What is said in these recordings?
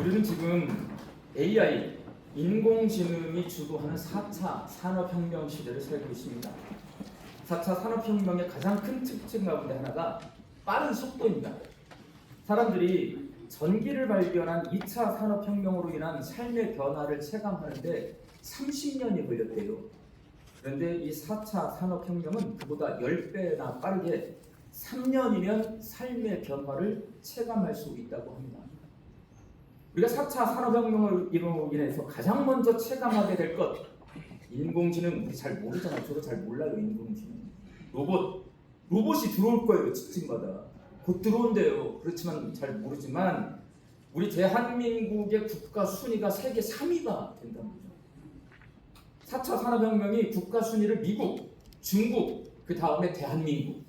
우리는 지금 AI, 인공지능이 주도하는 4차 산업혁명 시대를 살고 있습니다. 4차 산업혁명의 가장 큰 특징 가운데 하나가 빠른 속도입니다. 사람들이 전기를 발견한 2차 산업혁명으로 인한 삶의 변화를 체감하는데 30년이 걸렸대요. 그런데 이 4차 산업혁명은 그보다 10배나 빠르게 3년이면 삶의 변화를 체감할 수 있다고 합니다. 우리가 4차 산업혁명으로 인해서 가장 먼저 체감하게 될 것, 인공지능. 우리 잘 모르잖아요. 저도 잘 몰라요. 인공지능. 로봇이 들어올 거예요. 집집마다 곧 들어온대요. 그렇지만 잘 모르지만 우리 대한민국의 국가 순위가 세계 3위가 된답니다. 4차 산업혁명이 국가 순위를 미국, 중국, 그 다음에 대한민국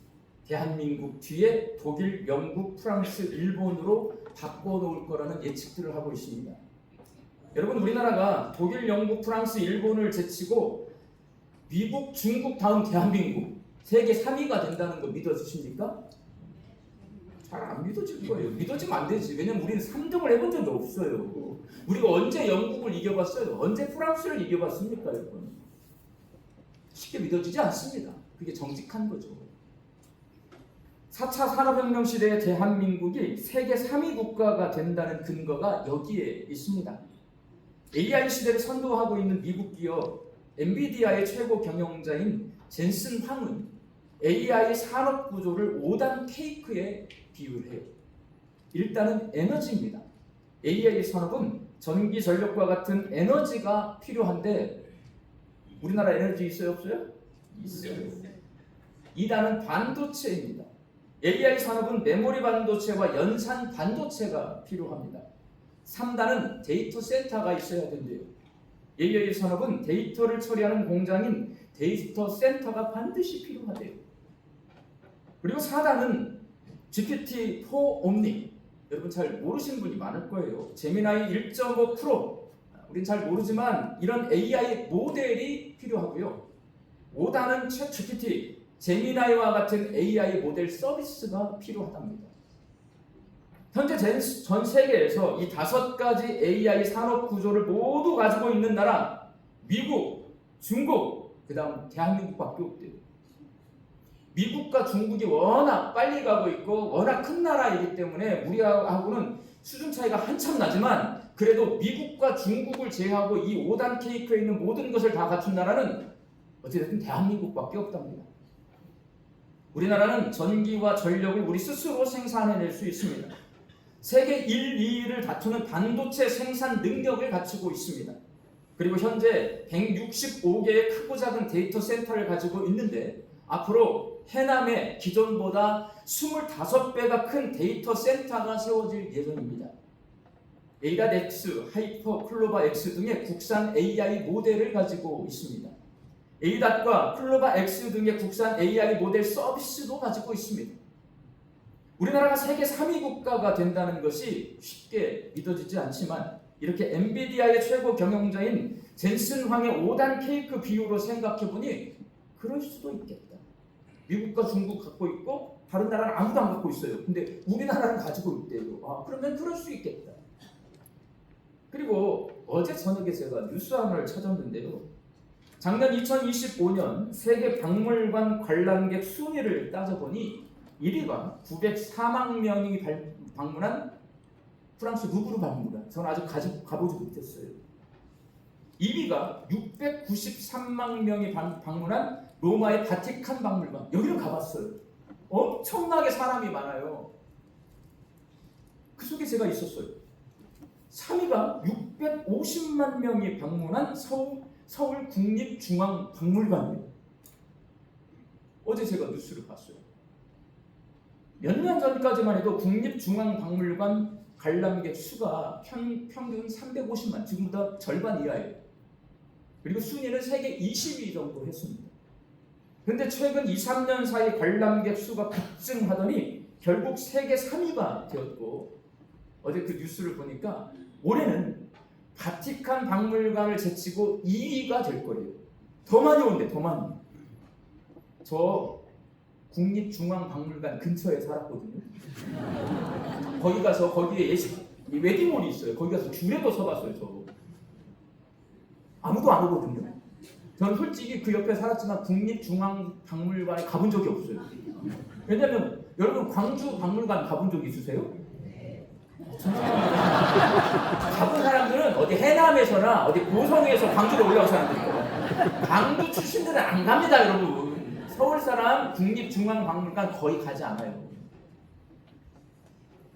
뒤에 독일, 영국, 프랑스, 일본으로 바꿔놓을 거라는 예측들을 하고 있습니다. 여러분, 우리나라가 독일, 영국, 프랑스, 일본을 제치고 미국, 중국 다음 대한민국 세계 3위가 된다는 거 믿어지십니까? 잘 안 믿어질 거예요. 믿어지면 안 되지. 왜냐면 우리는 3등을 해본 적이 없어요. 우리가 언제 영국을 이겨봤어요? 언제 프랑스를 이겨봤습니까, 여러분? 쉽게 믿어지지 않습니다. 그게 정직한 거죠. 4차 산업혁명 시대의 대한민국이 세계 3위 국가가 된다는 근거가 여기에 있습니다. AI 시대를 선도하고 있는 미국 기업 엔비디아의 최고 경영자인 젠슨 황은 AI 산업 구조를 5단 케이크에 비유해요. 일단은 에너지입니다. AI 산업은 전기, 전력과 같은 에너지가 필요한데 우리나라 에너지 있어요, 없어요? 있어요. 2단은 반도체입니다. AI 산업은 메모리 반도체와 연산 반도체가 필요합니다. 3단은 데이터 센터가 있어야 된대요. AI 산업은 데이터를 처리하는 공장인 데이터 센터가 반드시 필요하대요. 그리고 4단은 GPT-4 옴니. 여러분 잘 모르시는 분이 많을 거예요. 제미나이 1.5 프로. 우린 잘 모르지만 이런 AI 모델이 필요하고요. 5단은 챗 GPT, 제미나이와 같은 AI 모델 서비스가 필요하답니다. 현재 전 세계에서 이 5가지 AI 산업 구조를 모두 가지고 있는 나라, 미국, 중국, 그 다음 대한민국밖에 없대요. 미국과 중국이 워낙 빨리 가고 있고 워낙 큰 나라이기 때문에 우리하고는 수준 차이가 한참 나지만 그래도 미국과 중국을 제외하고 이 5단 케이크에 있는 모든 것을 다 갖춘 나라는 어찌됐든 대한민국밖에 없답니다. 우리나라는 전기와 전력을 우리 스스로 생산해낼 수 있습니다. 세계 1, 2위를 다투는 반도체 생산 능력을 갖추고 있습니다. 그리고 현재 165개의 크고 작은 데이터 센터를 가지고 있는데 앞으로 해남에 기존보다 25배가 큰 데이터 센터가 세워질 예정입니다. 에이닷X, 하이퍼, 클로바 X 등의 국산 AI 모델을 가지고 있습니다. 에이닷과 클로바 X 등의 국산 AI 모델 서비스도 가지고 있습니다. 우리나라가 세계 3위 국가가 된다는 것이 쉽게 믿어지지 않지만 이렇게 엔비디아의 최고 경영자인 젠슨 황의 5단 케이크 비유로 생각해보니 그럴 수도 있겠다. 미국과 중국 갖고 있고 다른 나라는 아무도 안 갖고 있어요. 근데 우리나라는 가지고 있대요. 그러면 그럴 수 있겠다. 그리고 어제 저녁에 제가 뉴스 하나를 찾았는데요. 작년 2025년 세계 박물관 관람객 순위를 따져보니 1위가 904만 명이 방문한 프랑스 루브르 박물관. 저는 아직 가보지 못했어요. 2위가 693만 명이 방문한 로마의 바티칸 박물관. 여기를 가봤어요. 엄청나게 사람이 많아요. 그 속에 제가 있었어요. 3위가 650만 명이 방문한 서울 국립중앙박물관이에요. 어제 제가 뉴스를 봤어요. 몇 년 전까지만 해도 국립중앙박물관 관람객 수가 평균 350만, 지금보다 절반 이하예요. 그리고 순위는 세계 20위 정도 했습니다. 그런데 최근 2, 3년 사이 관람객 수가 급증하더니 결국 세계 3위가 되었고 어제 그 뉴스를 보니까 올해는 바티칸 박물관을 제치고 2위가 될 거예요. 더 많이 온대, 더 많이. 저 국립중앙박물관 근처에 살았거든요. 거기 가서 거기에 이 웨딩홀이 있어요. 거기 가서 줄에도 서봤어요. 저 아무도 안 오거든요. 저는 솔직히 그 옆에 살았지만 국립중앙박물관에 가본 적이 없어요. 왜냐면 여러분 광주 박물관 가본 적 있으세요? 가본 사람들은 어디 해남에서나 어디 고성에서 광주로 올라온 사람들이에요. 광주 출신들은 안 갑니다, 여러분. 서울 사람 국립중앙박물관 거의 가지 않아요.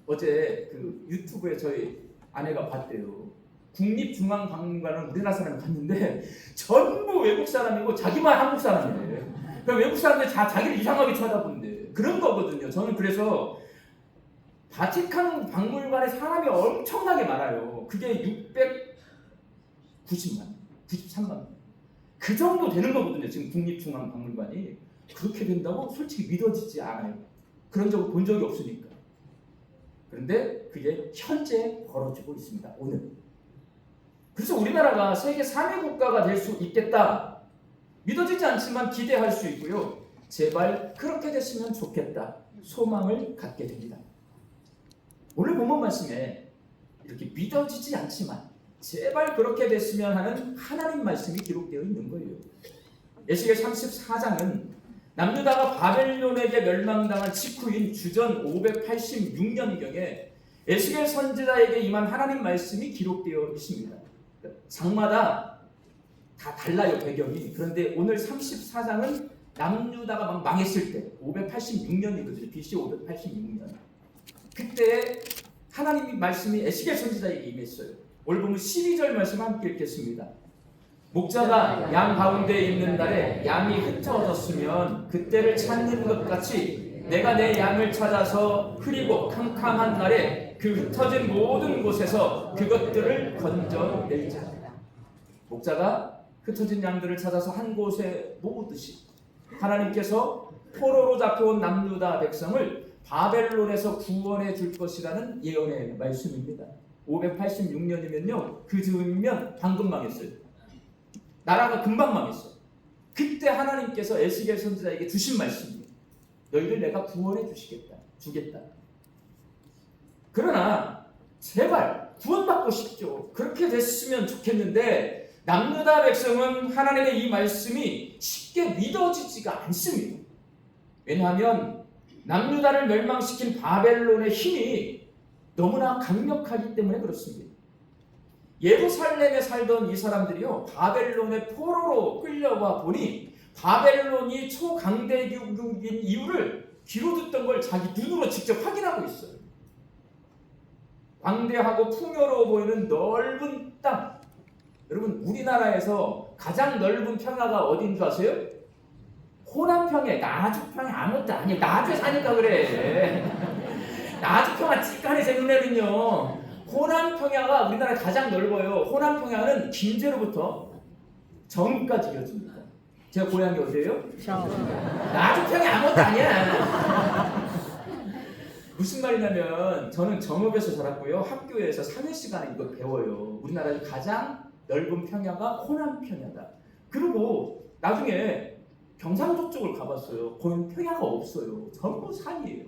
어제 그 유튜브에 저희 아내가 봤대요. 국립중앙박물관은 우리나라 사람이 갔는데 전부 외국 사람이고 자기만 한국 사람이래. 그럼 외국 사람들 자기를 이상하게 쳐다보는데 그런 거거든요. 저는 그래서 바티칸 박물관에 사람이 엄청나게 많아요. 그게 690만, 93만 그 정도 되는 거거든요. 지금 국립중앙박물관이. 그렇게 된다고 솔직히 믿어지지 않아요. 그런 적을 본 적이 없으니까. 그런데 그게 현재 벌어지고 있습니다. 오늘. 그래서 우리나라가 세계 3위 국가가 될 수 있겠다. 믿어지지 않지만 기대할 수 있고요. 제발 그렇게 됐으면 좋겠다. 소망을 갖게 됩니다. 오늘 본문 말씀에 이렇게 믿어지지 않지만 제발 그렇게 됐으면 하는 하나님 말씀이 기록되어 있는 거예요. 에스겔 34장은 남유다가 바벨론에게 멸망당한 직후인 주전 586년경에 에스겔 선지자에게 임한 하나님 말씀이 기록되어 있습니다. 장마다 다 달라요, 배경이. 그런데 오늘 34장은 남유다가 막 망했을 때 586년이거든요. BC 586년. 그때 하나님의 말씀이 에스겔 선지자에게 임했어요. 오늘 보면 12절 말씀 함께 읽겠습니다. 목자가 양 가운데 있는 날에 양이 흩어졌으면 그때를 찾는 것 같이 내가 내 양을 찾아서 흐리고 캄캄한 날에 그 흩어진 모든 곳에서 그것들을 건져낼자. 목자가 흩어진 양들을 찾아서 한 곳에 모으듯이 하나님께서 포로로 잡혀온 남유다 백성을 바벨론에서 구원해 줄 것이라는 예언의 말씀입니다. 586년이면요. 그 즈음이면 방금 망했어요. 나라가 금방 망했어. 그때 하나님께서 에스겔 선지자에게 주신 말씀이에요. 너희들 내가 구원해 주겠다. 그러나 제발 구원받고 싶죠. 그렇게 됐으면 좋겠는데 남유다 백성은 하나님의 이 말씀이 쉽게 믿어지지가 않습니다. 왜냐하면 남유다를 멸망시킨 바벨론의 힘이 너무나 강력하기 때문에 그렇습니다. 예루살렘에 살던 이 사람들이요, 바벨론의 포로로 끌려와 보니 바벨론이 초강대국인 이유를 귀로 듣던 걸 자기 눈으로 직접 확인하고 있어요. 광대하고 풍요로워 보이는 넓은 땅. 여러분, 우리나라에서 가장 넓은 평야가 어딘 줄 아세요? 호남평야, 나주평야 아무것도 아니에요. 나주에 사니까 그래. 나주평야 찌까니 생내는요. 호남평야가 우리나라에 가장 넓어요. 호남평야는 김제로부터 정읍까지 이어집니다. 제가 고향이 어디예요? 나주평야 아무것도 아니야. 무슨 말이냐면 저는 정읍에서 자랐고요. 학교에서 3일 시간에 이걸 배워요. 우리나라의 가장 넓은 평야가 호남평야다. 그리고 나중에 경상도 쪽을 가봤어요. 거기는 평야가 없어요. 전부 산이에요.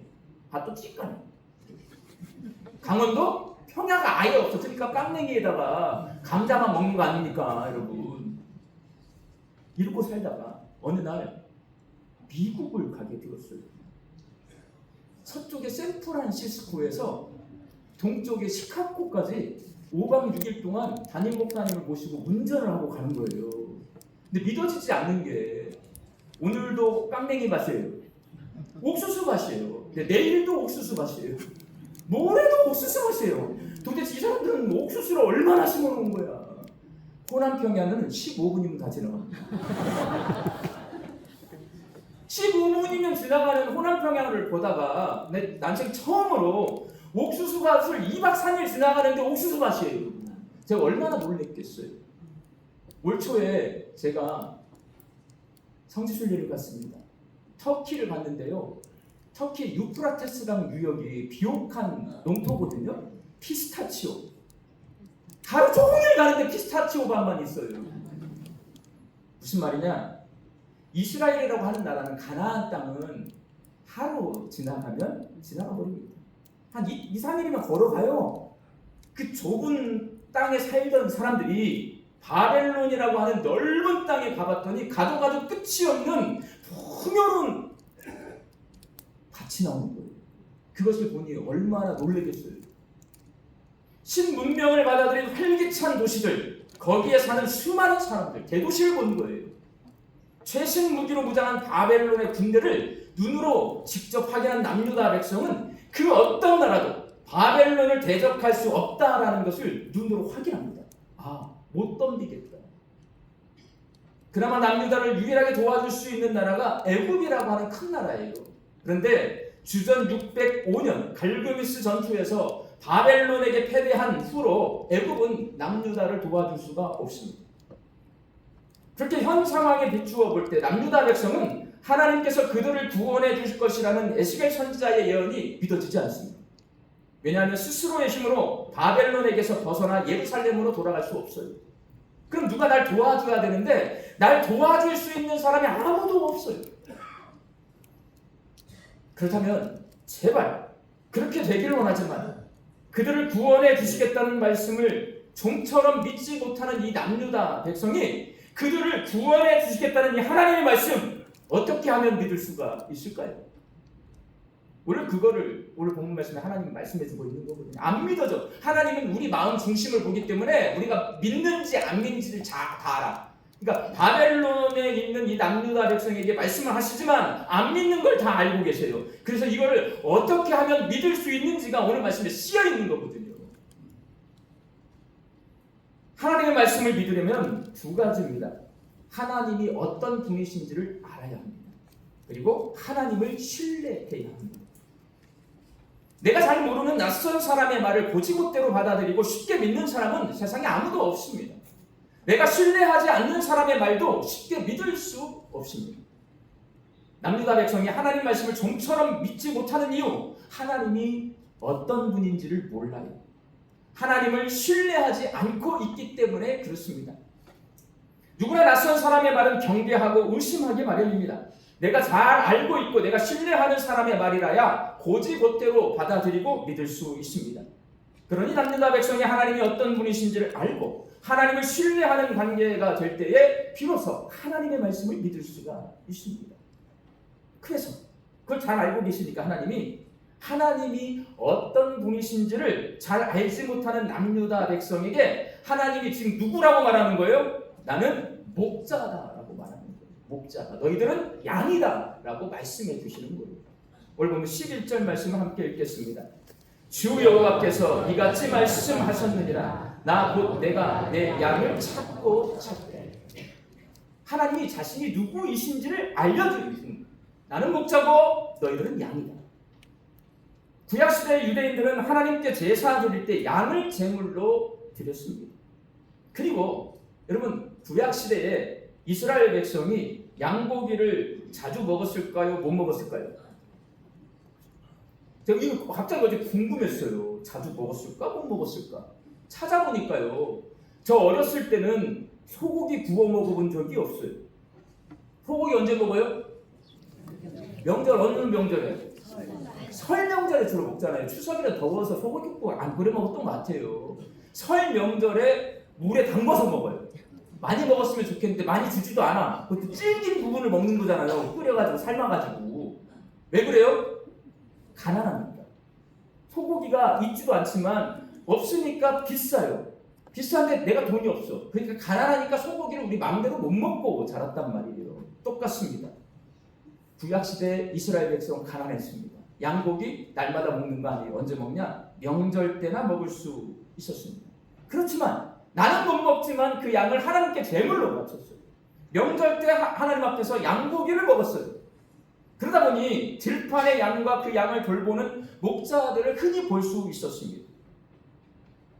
밭도 찌까니. 강원도 평야가 아예 없어. 그러니까 깡냉이에다가 감자만 먹는 거 아닙니까, 여러분? 이러고 살다가 어느 날 미국을 가게 되었어요. 서쪽의 샌프란시스코에서 동쪽의 시카고까지 5박 6일 동안 담임 목사님을 모시고 운전을 하고 가는 거예요. 근데 믿어지지 않는 게 오늘도 깡냉이 맛이에요. 옥수수 맛이에요. 내일도 옥수수 맛이에요. 모레도 옥수수 맛이에요. 도대체 이 사람들은 옥수수를 얼마나 심어놓은 거야. 호남평야는 15분이면 다 지나갑니다. 15분이면 지나가는 호남평야를 보다가 내 난생 처음으로 옥수수밭을 2박 3일 지나가는데 옥수수 맛이에요. 제가 얼마나 놀랬겠어요. 올 초에 제가 성지순례를 갔습니다. 터키를 갔는데요. 터키 유프라테스강 유역이 비옥한 농토거든요. 피스타치오. 하루 종일 가는데 피스타치오밭만 있어요. 무슨 말이냐? 이스라엘이라고 하는 나라는 가나안 땅은 하루 지나가면 지나가 버립니다. 한 2, 3일이면 걸어가요. 그 좁은 땅에 살던 사람들이 바벨론이라고 하는 넓은 땅에 가봤더니 가도 끝이 없는 풍요로운 밭이 나오는 거예요. 그것을 보니 얼마나 놀라겠어요. 신문명을 받아들인 활기찬 도시들, 거기에 사는 수많은 사람들, 대도시를 본 거예요. 최신 무기로 무장한 바벨론의 군대를 눈으로 직접 확인한 남유다 백성은 그 어떤 나라도 바벨론을 대적할 수 없다라는 것을 눈으로 확인합니다. 못 덤비겠다. 그나마 남유다를 유일하게 도와줄 수 있는 나라가 애굽이라고 하는 큰 나라예요. 그런데 주전 605년 갈그미스 전투에서 바벨론에게 패배한 후로 애굽은 남유다를 도와줄 수가 없습니다. 그렇게 현 상황에 비추어 볼 때 남유다 백성은 하나님께서 그들을 구원해 주실 것이라는 에스겔 선지자의 예언이 믿어지지 않습니다. 왜냐하면 스스로의 힘으로 바벨론에게서 벗어나 예루살렘으로 돌아갈 수 없어요. 그럼 누가 날 도와줘야 되는데 날 도와줄 수 있는 사람이 아무도 없어요. 그렇다면 제발 그렇게 되기를 원하지만 그들을 구원해 주시겠다는 말씀을 좀처럼 믿지 못하는 이 남유다 백성이 그들을 구원해 주시겠다는 이 하나님의 말씀 어떻게 하면 믿을 수가 있을까요? 원래 그거를 오늘 본문 말씀에 하나님이 말씀해주고 있는 거거든요. 안 믿어져. 하나님은 우리 마음 중심을 보기 때문에 우리가 믿는지 안 믿는지를 다 알아. 그러니까 바벨론에 있는 이 남유다 백성에게 말씀을 하시지만 안 믿는 걸 다 알고 계세요. 그래서 이거를 어떻게 하면 믿을 수 있는지가 오늘 말씀에 쓰여 있는 거거든요. 하나님의 말씀을 믿으려면 두 가지입니다. 하나님이 어떤 분이신지를 알아야 합니다. 그리고 하나님을 신뢰해야 합니다. 내가 잘 모르는 낯선 사람의 말을 고지못대로 받아들이고 쉽게 믿는 사람은 세상에 아무도 없습니다. 내가 신뢰하지 않는 사람의 말도 쉽게 믿을 수 없습니다. 남유다 백성이 하나님 말씀을 좀처럼 믿지 못하는 이유, 하나님이 어떤 분인지를 몰라요. 하나님을 신뢰하지 않고 있기 때문에 그렇습니다. 누구나 낯선 사람의 말은 경계하고 의심하기 마련입니다. 내가 잘 알고 있고 내가 신뢰하는 사람의 말이라야 고지곳대로 받아들이고 믿을 수 있습니다. 그러니 남유다 백성이 하나님이 어떤 분이신지를 알고 하나님을 신뢰하는 관계가 될 때에 비로소 하나님의 말씀을 믿을 수가 있습니다. 그래서 그걸 잘 알고 계시니까 하나님이 어떤 분이신지를 잘 알지 못하는 남유다 백성에게 하나님이 지금 누구라고 말하는 거예요? 나는 목자다라고 말하는 거예요. 목자다. 너희들은 양이다 라고 말씀해 주시는 거예요. 오늘 보면 11절 말씀을 함께 읽겠습니다. 주 여호와께서 이같이 말씀하셨느니라. 나 곧 내가 내 양을 찾고 찾되. 하나님이 자신이 누구이신지를 알려주신 나는 목자고 너희들은 양이다. 구약시대의 유대인들은 하나님께 제사 드릴 때 양을 제물로 드렸습니다. 그리고 여러분 구약시대에 이스라엘 백성이 양고기를 자주 먹었을까요? 못 먹었을까요? 제가 이거 갑자기 어제 궁금했어요. 자주 먹었을까? 못 먹었을까? 찾아보니까요. 저 어렸을 때는 소고기 구워 먹어본 적이 없어요. 소고기 언제 먹어요? 명절 어느 명절에? 설 명절에 주로 먹잖아요. 추석이라 더워서 소고기 구워 안 끓여 먹었던 것 같아요. 설 명절에 물에 담궈서 먹어요. 많이 먹었으면 좋겠는데 많이 주지도 않아. 그것도 질긴 부분을 먹는 거잖아요. 끓여가지고 삶아가지고. 왜 그래요? 가난합니다. 소고기가 있지도 않지만 없으니까 비싸요. 비싼데 내가 돈이 없어. 그러니까 가난하니까 소고기를 우리 마음대로 못 먹고 자랐단 말이에요. 똑같습니다. 구약시대 이스라엘 백성은 가난했습니다. 양고기 날마다 먹는 거 아니에요. 언제 먹냐? 명절 때나 먹을 수 있었습니다. 그렇지만 나는 못 먹지만 그 양을 하나님께 제물로 바쳤어요. 명절 때 하나님 앞에서 양고기를 먹었어요. 그러다 보니 들판의 양과 그 양을 돌보는 목자들을 흔히 볼 수 있었습니다.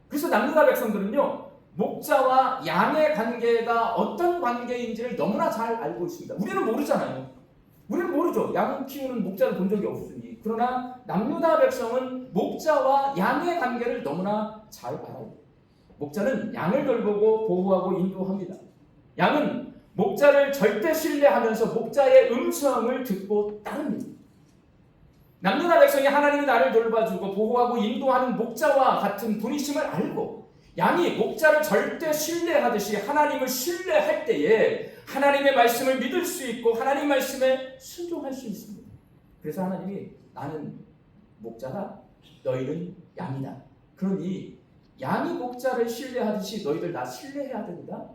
그래서 남유다 백성들은요, 목자와 양의 관계가 어떤 관계인지를 너무나 잘 알고 있습니다. 우리는 모르잖아요. 우리는 모르죠. 양 키우는 목자를 본 적이 없으니. 그러나 남유다 백성은 목자와 양의 관계를 너무나 잘 알아요. 목자는 양을 돌보고 보호하고 인도합니다. 양은 목자를 절대 신뢰하면서 목자의 음성을 듣고 따릅니다. 남유다 백성이 하나님이 나를 돌봐주고 보호하고 인도하는 목자와 같은 분이심을 알고 양이 목자를 절대 신뢰하듯이 하나님을 신뢰할 때에 하나님의 말씀을 믿을 수 있고 하나님 말씀에 순종할 수 있습니다. 그래서 하나님이 나는 목자다, 너희는 양이다. 그러니 양이 목자를 신뢰하듯이 너희들 나 신뢰해야 된다.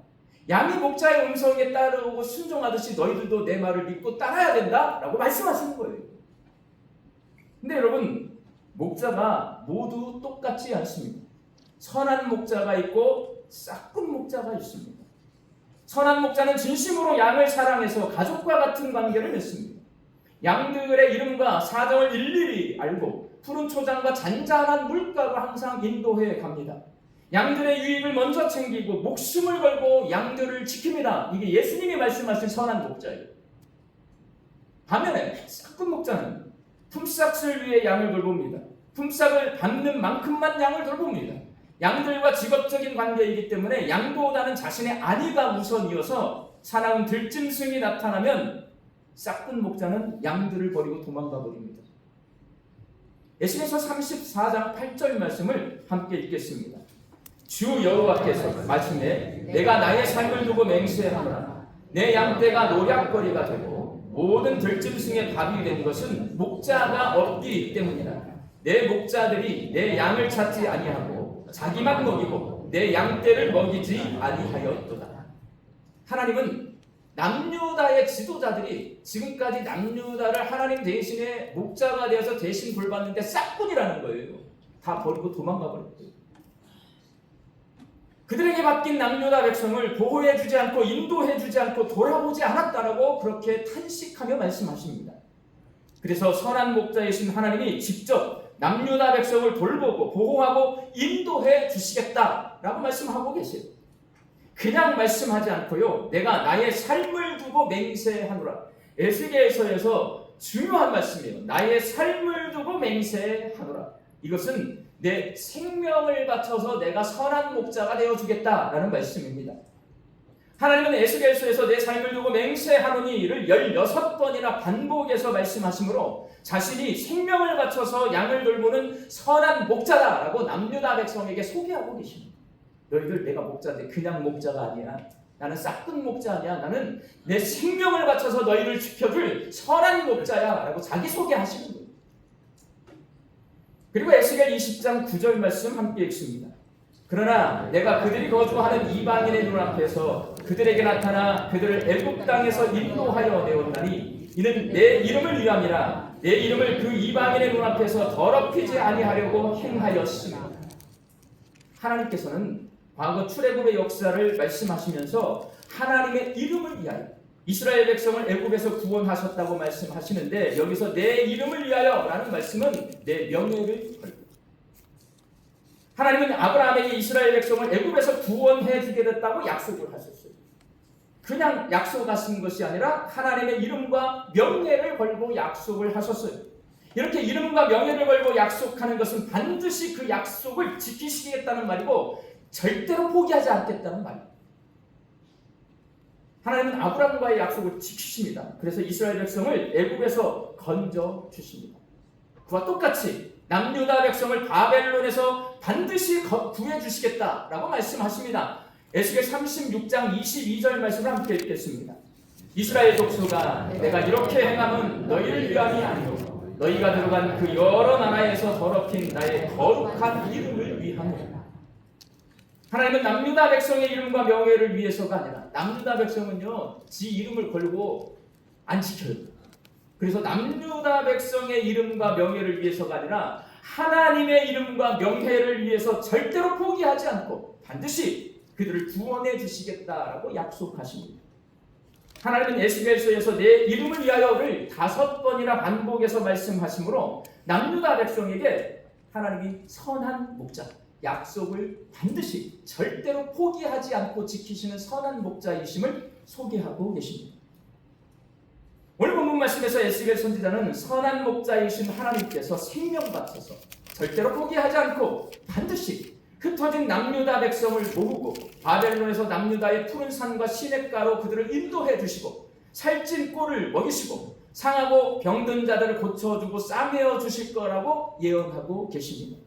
양이 목자의 음성에 따르고 순종하듯이 너희들도 내 말을 믿고 따라야 된다 라고 말씀하시는 거예요. 근데 여러분, 목자가 모두 똑같지 않습니다. 선한 목자가 있고 싹군 목자가 있습니다. 선한 목자는 진심으로 양을 사랑해서 가족과 같은 관계를 맺습니다. 양들의 이름과 사정을 일일이 알고 푸른 초장과 잔잔한 물가로 항상 인도해 갑니다. 양들의 유익을 먼저 챙기고 목숨을 걸고 양들을 지킵니다. 이게 예수님이 말씀하신 선한 목자예요. 반면에 싹군 목자는 품삯을 위해 양을 돌봅니다. 품삯을 받는 만큼만 양을 돌봅니다. 양들과 직업적인 관계이기 때문에 양보다는 자신의 안위가 우선이어서 사나운 들짐승이 나타나면 싹군 목자는 양들을 버리고 도망가 버립니다. 에스겔서 34장 8절 말씀을 함께 읽겠습니다. 주 여호와께서 말씀에 내가 나의 삶을 두고 맹세하노라. 내 양떼가 노략거리가 되고 모든 들짐승의 밥이 된 것은 목자가 없기 때문이라. 내 목자들이 내 양을 찾지 아니하고 자기만 먹이고 내 양떼를 먹이지 아니하였도다. 하나님은 남유다의 지도자들이 지금까지 남유다를 하나님 대신에 목자가 되어서 대신 돌봤는데 싹군이라는 거예요. 다 버리고 도망가 버렸대요. 그들에게 맡긴 남유다 백성을 보호해주지 않고 인도해주지 않고 돌아보지 않았다라고 그렇게 탄식하며 말씀하십니다. 그래서 선한 목자이신 하나님이 직접 남유다 백성을 돌보고 보호하고 인도해 주시겠다라고 말씀하고 계세요. 그냥 말씀하지 않고요. 내가 나의 삶을 두고 맹세하노라. 에스겔서에서 중요한 말씀이에요. 나의 삶을 두고 맹세하노라. 이것은 내 생명을 바쳐서 내가 선한 목자가 되어주겠다라는 말씀입니다. 하나님은 에스겔서에서 내 삶을 두고 맹세하노니를 16번이나 반복해서 말씀하시므로 자신이 생명을 바쳐서 양을 돌보는 선한 목자다라고 남유다 백성에게 소개하고 계십니다. 너희들 내가 목자인데 그냥 목자가 아니야. 나는 싹군 목자 아니야. 나는 내 생명을 바쳐서 너희를 지켜줄 선한 목자야 라고 자기 소개하시는 거예요. 그리고 에스겔 20장 9절 말씀 함께 읽습니다. 그러나 내가 그들이 거주하는 이방인의 눈앞에서 그들에게 나타나 그들을 애굽 땅에서 인도하여 내었나니 이는 내 이름을 위함이라. 내 이름을 그 이방인의 눈앞에서 더럽히지 아니하려고 행하였습니다. 하나님께서는 과거 출애굽의 역사를 말씀하시면서 하나님의 이름을 위하여 이스라엘 백성을 애굽에서 구원하셨다고 말씀하시는데 여기서 내 이름을 위하여 라는 말씀은 내 명예를 걸고 하나님은 아브라함에게 이스라엘 백성을 애굽에서 구원해 주게 됐다고 약속을 하셨어요. 그냥 약속하신 것이 아니라 하나님의 이름과 명예를 걸고 약속을 하셨어요. 이렇게 이름과 명예를 걸고 약속하는 것은 반드시 그 약속을 지키시겠다는 말이고 절대로 포기하지 않겠다는 말이에요. 하나님은 아브라함과의 약속을 지키십니다. 그래서 이스라엘 백성을 애굽에서 건져 주십니다. 그와 똑같이 남유다 백성을 바벨론에서 반드시 구해 주시겠다라고 말씀하십니다. 에스겔 36장 22절 말씀을 함께 읽겠습니다. 이스라엘 족속아 내가 이렇게 행함은 너희를 위함이 아니오 너희가 들어간 그 여러 나라에서 더럽힌 나의 거룩한 이름을 위함이라. 하나님은 남유다 백성의 이름과 명예를 위해서가 아니라 남유다 백성은요 지 이름을 걸고 안 지켜요. 그래서 남유다 백성의 이름과 명예를 위해서가 아니라 하나님의 이름과 명예를 위해서 절대로 포기하지 않고 반드시 그들을 구원해 주시겠다라고 약속하십니다. 하나님은 에스겔서에서 내 이름을 위하여를 5번이나 반복해서 말씀하시므로 남유다 백성에게 하나님이 선한 목자 약속을 반드시 절대로 포기하지 않고 지키시는 선한 목자이심을 소개하고 계십니다. 오늘 본문 말씀에서 에스겔 선지자는 선한 목자이신 하나님께서 생명 바쳐서 절대로 포기하지 않고 반드시 흩어진 남유다 백성을 모으고 바벨론에서 남유다의 푸른 산과 시냇가로 그들을 인도해 주시고 살찐 꼴을 먹이시고 상하고 병든 자들을 고쳐주고 싸매어 주실 거라고 예언하고 계십니다.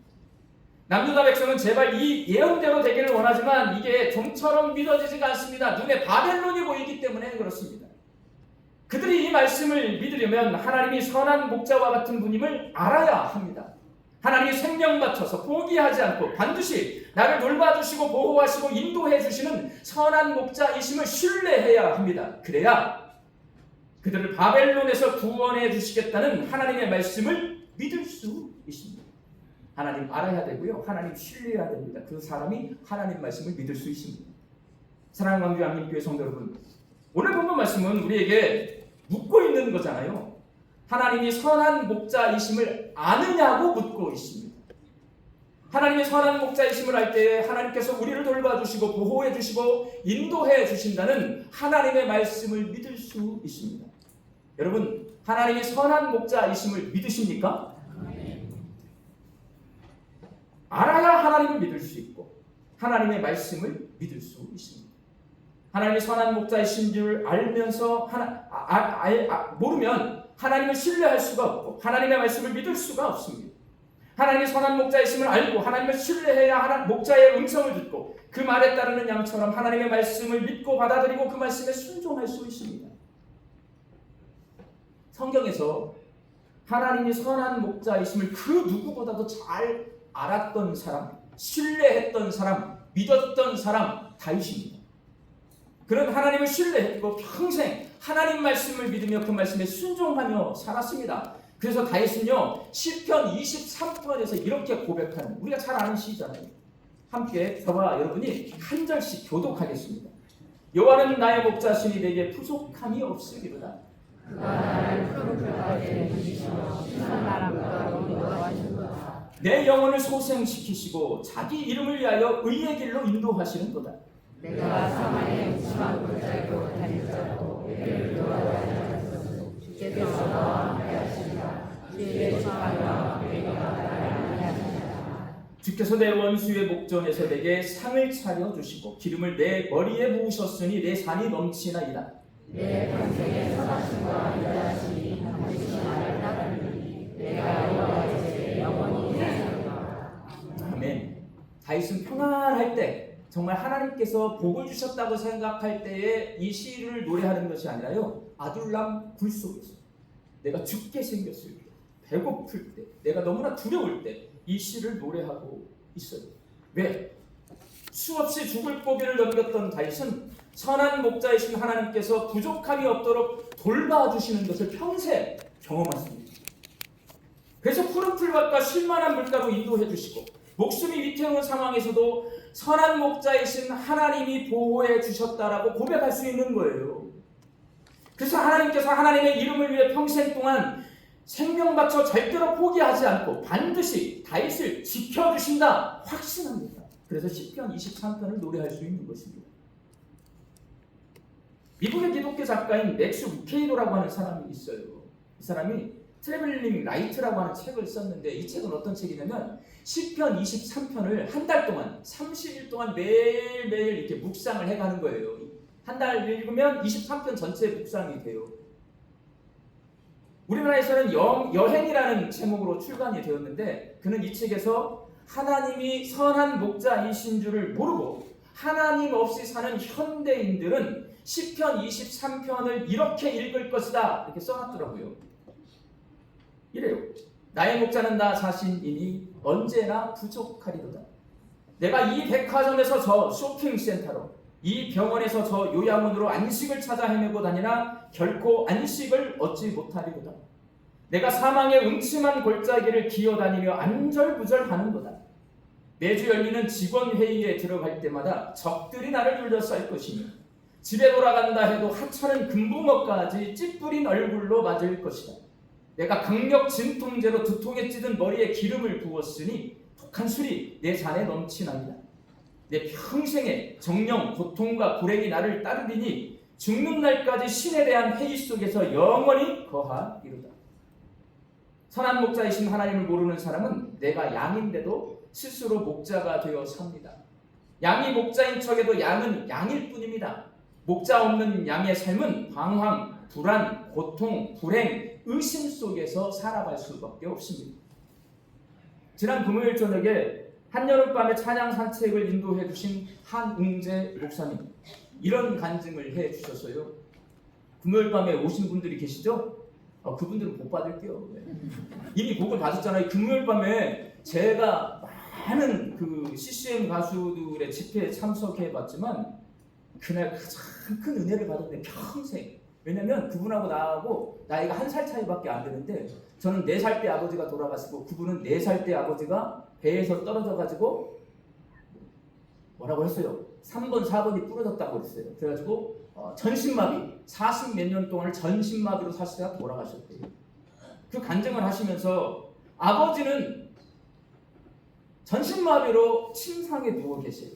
남유다 백성은 제발 이 예언대로 되기를 원하지만 이게 좀처럼 믿어지지가 않습니다. 눈에 바벨론이 보이기 때문에 그렇습니다. 그들이 이 말씀을 믿으려면 하나님이 선한 목자와 같은 분임을 알아야 합니다. 하나님이 생명 바쳐서 포기하지 않고 반드시 나를 돌봐주시고 보호하시고 인도해 주시는 선한 목자이심을 신뢰해야 합니다. 그래야 그들을 바벨론에서 구원해 주시겠다는 하나님의 말씀을 믿을 수 있습니다. 하나님 알아야 되고요. 하나님 신뢰해야 됩니다. 그 사람이 하나님 말씀을 믿을 수 있습니다. 사랑하는 광주 양림교회 성도 여러분, 오늘 본문 말씀은 우리에게 묻고 있는 거잖아요. 하나님이 선한 목자이심을 아느냐고 묻고 있습니다. 하나님이 선한 목자이심을 알 때에 하나님께서 우리를 돌봐주시고 보호해주시고 인도해주신다는 하나님의 말씀을 믿을 수 있습니다. 여러분, 하나님이 선한 목자이심을 믿으십니까? 알아야 하나님을 믿을 수 있고 하나님의 말씀을 믿을 수 있습니다. 하나님이 선한 목자이신 줄 알면서 모르면 하나님을 신뢰할 수가 없고 하나님의 말씀을 믿을 수가 없습니다. 하나님이 선한 목자이심을 알고 하나님을 신뢰해야 목자의 음성을 듣고 그 말에 따르는 양처럼 하나님의 말씀을 믿고 받아들이고 그 말씀에 순종할 수 있습니다. 성경에서 하나님이 선한 목자이심을 그 누구보다도 잘 알았던 사람, 신뢰했던 사람, 믿었던 사람 다윗입니다. 그는 하나님을 신뢰했고 평생 하나님 말씀을 믿으며 그 말씀에 순종하며 살았습니다. 그래서 다윗은요 시편 23편에서 이렇게 고백하는, 우리가 잘 아는 시잖아요. 함께 저와 여러분이 한 절씩 교독하겠습니다. 여호와는 나의 목자시니 내게 부족함이 없으리로다. 내 영혼을 소생시키시고 자기 이름을 위하여 의의 길로 인도하시는도다. 내가 사망의 음침한 골짜기로 다닐 자도 내를 도와주시옵소서. 주께서 나와 함께하시리라. 주의 청하여 내가 나를 안위하시리라. 주께서 내 원수의 목전에서 내게 상을 차려주시고 기름을 내 머리에 부으셨으니 내 산이 넘치나이다. 내 평생의 선하심과 인자하심이 반드시 나를 따르리니 내가 여호와의 영원히 살리라. 아멘. 다윗은 평안할 때, 정말 하나님께서 복을 주셨다고 생각할 때에 이 시를 노래하는 것이 아니라요, 아둘람 굴 속에서 내가 죽게 생겼을 때, 배고플 때, 내가 너무나 두려울 때 이 시를 노래하고 있어요. 왜? 수없이 죽을 고비를 넘겼던 다윗은 선한 목자이신 하나님께서 부족함이 없도록 돌봐주시는 것을 평생 경험했습니다. 그래서 푸른 풀밭과 쉴만한 물가로 인도해 주시고 목숨이 위태로운 상황에서도 선한 목자이신 하나님이 보호해 주셨다라고 고백할 수 있는 거예요. 그래서 하나님께서 하나님의 이름을 위해 평생 동안 생명 바쳐 절대로 포기하지 않고 반드시 다윗을 지켜주신다 확신합니다. 그래서 시편 23편을 노래할 수 있는 것입니다. 미국의 기독교 작가인 맥스 루케이도라고 하는 사람이 있어요. 이 사람이 트래블링 라이트라고 하는 책을 썼는데 이 책은 어떤 책이냐면 시편 23편을 한 달 동안 30일 동안 매일매일 이렇게 묵상을 해가는 거예요. 한 달 읽으면 23편 전체 묵상이 돼요. 우리나라에서는 여행이라는 제목으로 출간이 되었는데 그는 이 책에서 하나님이 선한 목자이신 줄을 모르고 하나님 없이 사는 현대인들은 시편 23편을 이렇게 읽을 것이다 이렇게 써놨더라고요. 이래요. 나의 목자는 나 자신이니 언제나 부족하리로다. 내가 이 백화점에서 저 쇼핑센터로 이 병원에서 저 요양원으로 안식을 찾아 헤매고 다니나 결코 안식을 얻지 못하리로다. 내가 사망의 음침한 골짜기를 기어다니며 안절부절하는도다. 매주 열리는 직원회의에 들어갈 때마다 적들이 나를 둘러쌀 것이며 집에 돌아간다 해도 하찮은 금붕어까지 찌푸린 얼굴로 맞을 것이다. 내가 강력 진통제로 두통에 찌든 머리에 기름을 부었으니 독한 술이 내 잔에 넘치나이다. 내 평생의 정령, 고통과 불행이 나를 따르리니 죽는 날까지 신에 대한 회의 속에서 영원히 거하리로다. 선한 목자이신 하나님을 모르는 사람은 내가 양인데도 스스로 목자가 되어 삽니다. 양이 목자인 척에도 양은 양일 뿐입니다. 목자 없는 양의 삶은 방황, 불안, 고통, 불행, 의심 속에서 살아갈 수밖에 없습니다. 지난 금요일 저녁에 한여름밤에 찬양 산책을 인도해 주신 한웅재 목사님, 이런 간증을 해 주셨어요. 금요일 밤에 오신 분들이 계시죠? 그분들은 복 받을게요. 이미 복을 받았잖아요. 금요일 밤에 제가 많은 그 CCM 가수들의 집회에 참석해 봤지만 그날 가장 큰 은혜를 받았는데 평생. 왜냐면 그분하고 나하고 나이가 1살 차이밖에 안 되는데 저는 4살 때 아버지가 돌아가시고 그분은 4살 때 아버지가 배에서 떨어져가지고 뭐라고 했어요? 3번, 4번이 부러졌다고 그랬어요. 그래가지고 전신마비, 40 몇 년 동안을 전신마비로 사시다가 돌아가셨대요. 그 간증을 하시면서 아버지는 전신마비로 침상에 누워 계세요.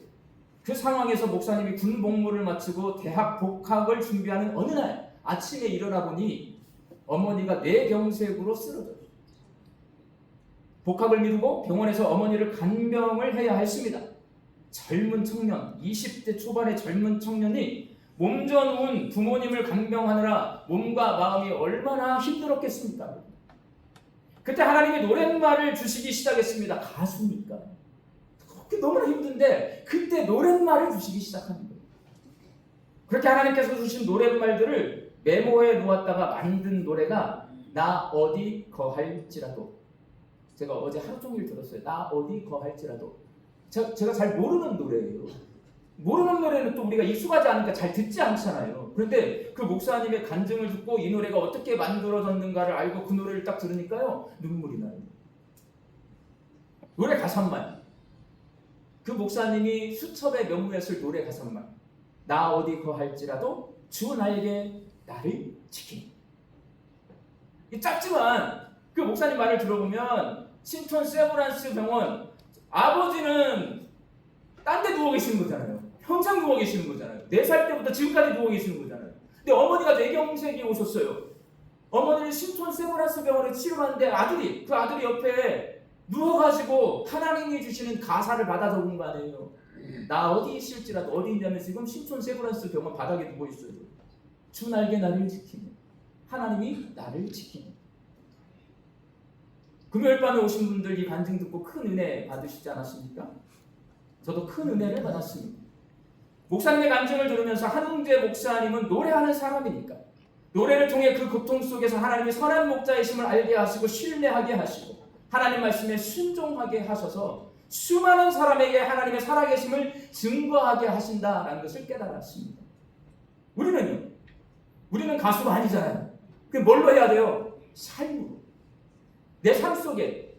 그 상황에서 목사님이 군 복무를 마치고 대학 복학을 준비하는 어느 날 아침에 일어나 보니 어머니가 뇌경색으로 쓰러져요. 복학을 미루고 병원에서 어머니를 간병을 해야 했습니다. 젊은 청년, 20대 초반의 젊은 청년이 몸져놓은 부모님을 간병하느라 몸과 마음이 얼마나 힘들었겠습니까? 그때 하나님이 노랫말을 주시기 시작했습니다. 가수니까. 너무나 힘든데 그때 노랫말을 주시기 시작하는 거예요. 그렇게 하나님께서 주신 노랫말들을 메모해 놓았다가 만든 노래가 나 어디 거할지라도. 제가 어제 하루 종일 들었어요. 나 어디 거할지라도. 제가 잘 모르는 노래예요. 모르는 노래는 또 우리가 익숙하지 않으니까 잘 듣지 않잖아요. 그런데 그 목사님의 간증을 듣고 이 노래가 어떻게 만들어졌는가를 알고 그 노래를 딱 들으니까요 눈물이 나요. 노래 가사만, 그 목사님이 수첩에 메모했을 노래 가사만, 나 어디 거할지라도 주 나에게 나를 지키니. 이 짧지만 그 목사님 말을 들어보면 신촌 세브란스 병원 아버지는 딴 데 누워 계시는 거잖아요. 평생 누워 계시는 거잖아요. 4살 때부터 지금까지 누워 계시는 거잖아요. 근데 어머니가 뇌경색이 오셨어요. 어머니를 신촌 세브란스 병원에 치료하는데 그 아들이 옆에 누워가지고 하나님이 주시는 가사를 받아 적은 거 아니에요. 나 어디 있을지라도. 어디 있냐면 지금 신촌 세브란스 병원 바닥에 누워 있어요. 주 날개 나를 지키니. 하나님이 나를 지키니. 금요일 밤에 오신 분들 이 간증 듣고 큰 은혜 받으시지 않았습니까? 저도 큰 은혜를 받았습니다. 목사님의 간증을 들으면서 한웅재 목사님은 노래하는 사람이니까 노래를 통해 그 고통 속에서 하나님이 선한 목자이심을 알게 하시고 신뢰하게 하시고 하나님 말씀에 순종하게 하셔서 수많은 사람에게 하나님의 살아계심을 증거하게 하신다라는 것을 깨달았습니다. 우리는 가수가 아니잖아요. 그럼 뭘로 해야 돼요? 삶으로. 내 삶 속에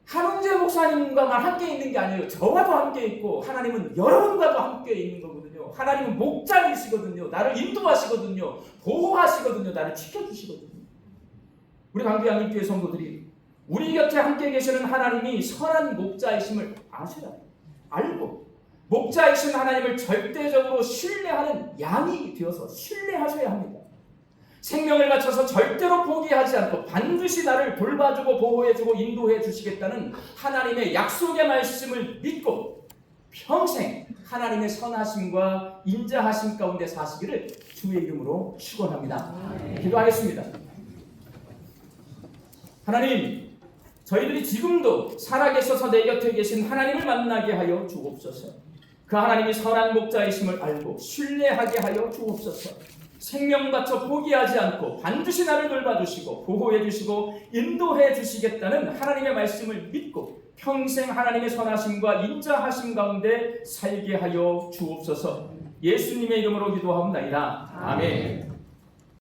한웅재 목사님과만 함께 있는 게 아니에요. 저와도 함께 있고 하나님은 여러분과도 함께 있는 거거든요. 하나님은 목자이시거든요. 나를 인도하시거든요. 보호하시거든요. 나를 지켜주시거든요. 우리 강주양립교회 성도들이 우리 곁에 함께 계시는 하나님이 선한 목자이심을 아셔야 돼요. 알고 목자이신 하나님을 절대적으로 신뢰하는 양이 되어서 신뢰하셔야 합니다. 생명을 바쳐서 절대로 포기하지 않고 반드시 나를 돌봐주고 보호해주고 인도해 주시겠다는 하나님의 약속의 말씀을 믿고 평생 하나님의 선하심과 인자하심 가운데 사시기를 주의 이름으로 축원합니다. 기도하겠습니다. 하나님, 저희들이 지금도 살아계셔서 내 곁에 계신 하나님을 만나게 하여 주옵소서. 그 하나님이 선한 목자이심을 알고 신뢰하게 하여 주옵소서. 생명 바쳐 포기하지 않고 반드시 나를 돌봐주시고 보호해주시고 인도해주시겠다는 하나님의 말씀을 믿고 평생 하나님의 선하심과 인자하심 가운데 살게 하여 주옵소서. 예수님의 이름으로 기도하옵나이다. 아멘.